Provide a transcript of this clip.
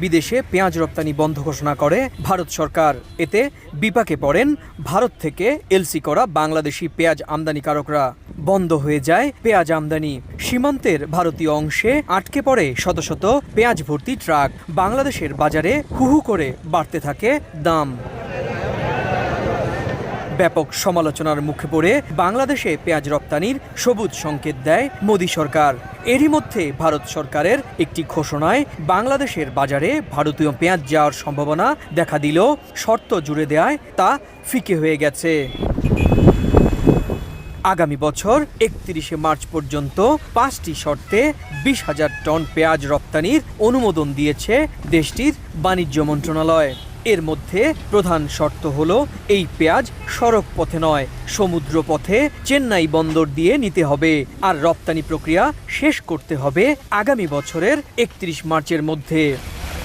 বিদেশে পেঁয়াজ রপ্তানি বন্ধ ঘোষণা করে ভারত সরকার। এতে বিপাকে পড়েন ভারত থেকে এলসি করা বাংলাদেশি পেঁয়াজ আমদানিকারকরা। বন্ধ হয়ে যায় পেঁয়াজ আমদানি। সীমান্তের ভারতীয় অংশে আটকে পড়ে শত শত পেঁয়াজ ভর্তি ট্রাক। বাংলাদেশের বাজারে হু হু করে বাড়তে থাকে দাম। ব্যাপক সমালোচনার মুখে পড়ে বাংলাদেশে পেঁয়াজ রপ্তানির সবুজ সংকেত দেয় মোদি সরকার। এরই মধ্যে ভারত সরকারের একটি ঘোষণায় বাংলাদেশের বাজারে ভারতীয় পেঁয়াজ যাওয়ার সম্ভাবনা দেখা দিলেও শর্ত জুড়ে দেওয়ায় তা ফিকে হয়ে গেছে। আগামী বছর 31শে মার্চ পর্যন্ত 5টি শর্তে 20,000 টন পেঁয়াজ রপ্তানির অনুমোদন দিয়েছে দেশটির বাণিজ্য মন্ত্রণালয়। এর মধ্যে প্রধান শর্ত হলো এই পেঁয়াজ সড়ক পথে নয়, সমুদ্র পথে চেন্নাই বন্দর দিয়ে নিতে হবে, আর রপ্তানি প্রক্রিয়া শেষ করতে হবে আগামী বছরের 31 মার্চের মধ্যে।